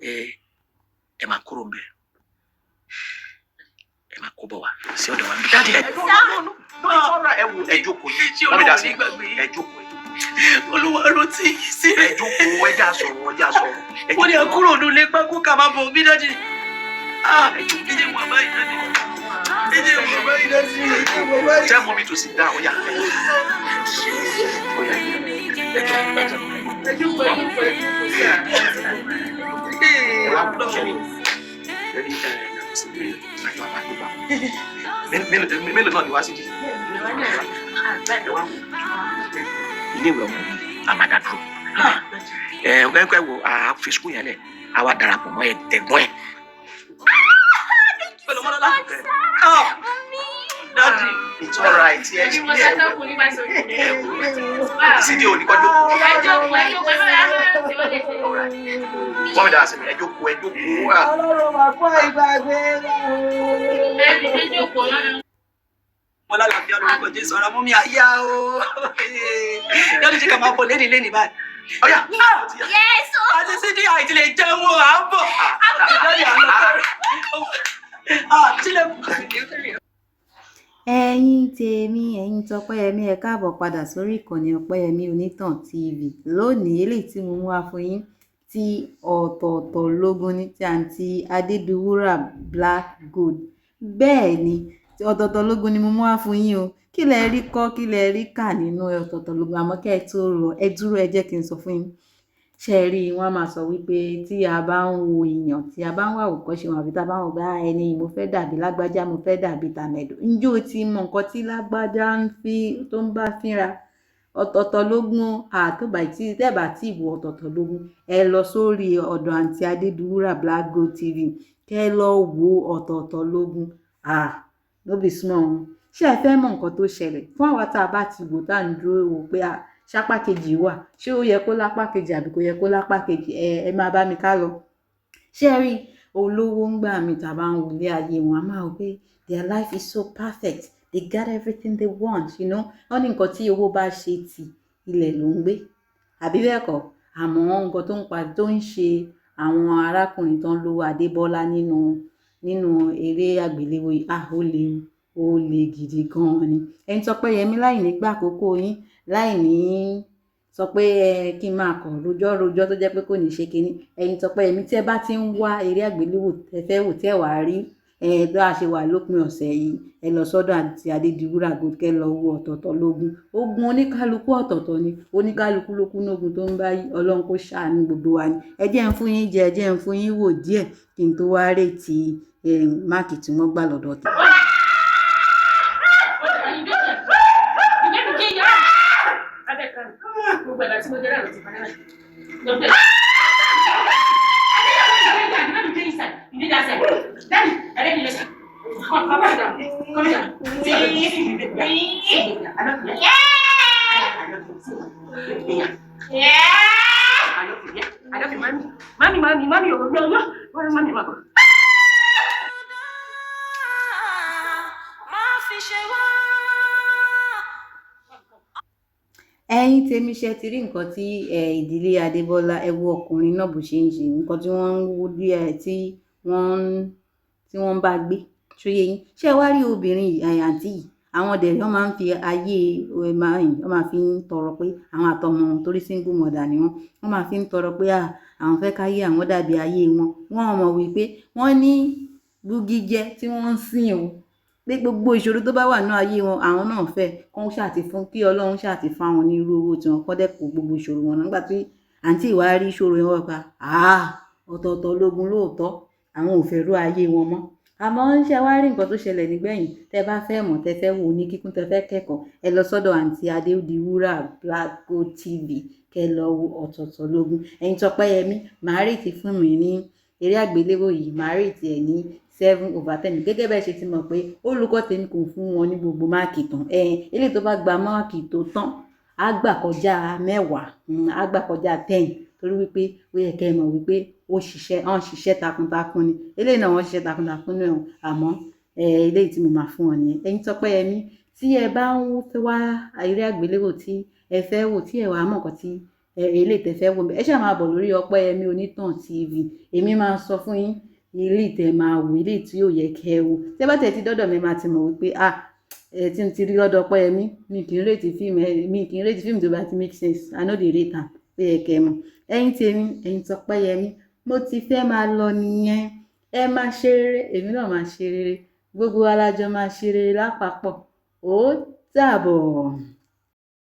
ẹ máa kúrò ńbẹ̀ ẹ máa kó bọ̀ wá sí ọ̀dọ̀ wa. Daddy ẹ jókòó yìí wọ́n mi dá sí ẹ jókòó. Olúwa rántí sí ẹ jókòó ẹja sọ̀rọ̀. Wọ́n ní àkúrò nílé pákó ká máa bọ̀ mí Daddy. Ẹ jẹ́ wà báyìí Daddy. Tell mommy to sit down. Oya. Mélòó náà ni wá sí di? Ilé ìwé ọmọ àmàdà dúró. Ọ̀gá wo àfi sukùl yẹn lẹ̀ àwa darapọ̀ mọ́ ẹ̀gbọ́n ẹ̀. Daddy, it's all right. Yes. Sidi o ní kọ́ jókòó. Wọ́n mi dá sí ẹ jókòó. Ọlọ́run máa kọ́ ìgbàgbé mo lálàáfíà lórúkọ Jésù ọ̀rọ̀ mú mi àyà o. Yọ́nù ṣe ká máa bọ̀ lẹ́ni báyìí. Ọ̀yà. Yes. Àti Sidi àìtí lè jẹun o, à ń bọ̀. ẹ̀yin tèmi ẹ̀yin tọpẹ́yẹmí ẹ káàbọ̀ padà sórí ìkànnì Ọpẹ́yẹmí Onítàn TV. Lónìí eléyìí tí mo mú wá fún yín tí ọ̀tọ̀ọ̀tọ̀ lógún ní ti àǹtí Adédiwúrà Black Gold. Bẹ́ẹ̀ ni ọ̀tọ̀ọ̀tọ̀ lógún ni mo mú wá fún yín o. Kí lẹ rí kọ́ kí lẹ rí kà nínú ọ̀tọ̀ọ̀tọ̀ lógún, àmọ́ kẹ́ ẹ tó lọ ẹ dúró ẹ jẹ́ kí n sọ fún yín. Ṣé ẹ rí wọ́n máa sọ wípé tí a bá ń wo èèyàn tí a bá ń wá àwòkọ́ṣe wọn àbí tá a bá ń wò bá ẹni mo fẹ́ dàbí lágbájá mo fẹ́ dàbí tàmẹ̀dò, ǹjẹ́ o ti mọ nǹkan tí lágbájá tó ń bá fínra? Ọ̀tọ̀ọ̀tọ̀ lógún àtọ́bà tí tẹ́bà tí ìwò ọ̀tọ̀ọ̀tọ̀ lógún ẹ lọ sórí ọ̀dọ̀ àǹtí Adédiwúrà Black Gold TV kẹ́ lọ wo ọ̀tọ̀ọ̀tọ̀ lógún. No be small. Ṣé ẹ fẹ́ mọ nǹkan tó ṣẹlẹ̀ fún àwa tá a bá ti wò tá à ń dúró wò pé ṣápá kejì wà, ṣé ó yẹ kó lápá kejì àbí kò yẹ kó lápá kejì? Ẹ máa bá mi ká lọ. Ṣé ẹ rí olówó ń gbà mí tàbá ń wọlé ayé wọn a máa wò pé their life is so perfect, they got everything they want, you know. Wọ́n ní nǹkan tí owó bá ṣe tì ilẹ̀ ló ń gbé àbí bẹ́ẹ̀ kọ́. Àmọ́ nǹkan tó ń ṣe àwọn arákùnrin tó ń lo Adébọ́lá nínú eré àgbéléwò yìí ó le gidi gan-an ni. Ẹni Tọ́pẹ́yẹmí láì nígbà àkókò yín láì ní sọ pé kí n máa kàn rojọ́ tó jẹ́ pé kò ní ṣe kinní. Ẹ̀yin Tọ́pẹ́yẹmí tí ẹ bá ti ń wá eré àgbéléwò ẹ fẹ́ wò tí ẹ wàá rí tó a ṣe wà lópin ọ̀sẹ̀ yìí ẹ lọ sọ́dọ̀ àti Adédiwúrà Gold kẹ́ lọ wo ọ̀tọ̀ọ̀tọ̀ lógún. Ogun oníkálukú ọ̀tọ̀ọ̀tọ̀ ni, oníkálukú ló kún lógun tó ń bá yí. Ọlọ́run kó ṣàánú gbogbo wa ni. Ẹ jẹ́ ń fún yín jẹ ẹ jẹ́ ń fún yín wò díẹ̀ kí n tó wá rètí máàkì tí wọ́n gbà lọ́dọ̀ tẹ̀. Ẹ̀yin tèmi ṣe ti rí nǹkan tí ìdílé Adébọ́lá ẹ wo ọkùnrin náà bó ṣe ń ṣe nǹkan tí wọ́n ń wó díẹ̀ tí wọ́n bá gbé ṣóyé yín. Ṣé ẹ wá rí obìnrin àǹtí yìí àwọn dẹ̀ wọ́n máa ń fi ayé wọ́n máa fi ń tọrọ pé àwọn àtọmọ wọn torí single mother ni wọ́n máa fi ń tọrọ pé àwọn fẹ́ káyé àwọn dàbí ayé wọn. Wọ́n mọ̀ wípé wọ́n ní búgí jẹ́ tí wọ́n ń sìn o pé gbogbo ìṣòro tó bá wà ní ayé wọn àwọn náà fẹ́ kán ṣàti fún kí Ọlọ́run ṣàti fún àwọn ní irú owó tí wọ́n kọ́ dẹ́kun gbogbo ìṣòro wọn nígbà tí àǹtí ìwà rí ìṣòro yẹn wọ́n pa ọ̀tọ̀ọ̀tọ̀ lógún lóòótọ́ àwọn ò fẹ́ rú ayé wọn mọ́. Àmọ́ ṣé wá rí nǹkan tó ṣẹlẹ̀ nígbẹ̀yìn tẹ́ bá fẹ́ mọ̀ tẹ́ fẹ́ wò ní kíkún tẹ́ fẹ́ kẹ́kọ̀ọ́ ẹ lọ sọ́dọ̀ àǹtí Adédiwúrà Black Gold TV kẹ́ lọ wo ọ̀tọ̀ọ̀tọ̀ lógún. Ẹ̀yin Tọ́pẹ́yẹmí màá rètí fún mi ní eré àgbéléwò yìí màá rètí ẹ̀ ní 7/10 gẹ́gẹ́ bẹ́ẹ̀ ṣe ti mọ̀ pé olùkọ́ tèmi kò fún wọn ní gbogbo máàkì tán eléyìí tó bá gba máàkì tó tán á gbà kọjá 10 á gbà kọjá 10 torí wípé ó yẹ kẹ́ ẹ mọ̀ wípé wọ́n ṣiṣẹ́ takuntakun ni eléyìí náà wọ́n ṣiṣẹ́ takuntakun náà àmọ́ eléyìí tí mo máa fún wọn nìyẹn. Ẹ̀yin Tọ́pẹ́yẹmí tí ẹ bá ń fẹ́ wá eré àgbéléwò tí ẹ fẹ́ wò tí ẹ wàá mọ̀ nǹkan tí ilé ìtẹ̀fẹ́ wò ẹ ṣáà máa bọ̀ lórí Ọpẹ́yẹmí Onítàn TV èmi máa sọ fún yín ilé ìtẹ̀ máa wò ilé tí yóò yẹ kẹ́ ẹ wò tẹ́ bá tẹ̀ ti dọ́dọ̀ mi máa ti mọ̀ wípé tí n ti rí lọ́dọ̀ Ọpẹ́yẹmí mi kì í rètí fíìmù tó bá ti make sense I no dey rate am pé ẹ kẹ́ ẹ mọ̀ ẹ̀yin tèmi ẹ̀yin tọpẹ́yẹmí mo ti fẹ́ máa lọ nìyẹn ẹ máa ṣe rere èmi náà máa ṣe rere gbogbo alájọ máa ṣe rere lápapọ̀ ó dàbọ̀.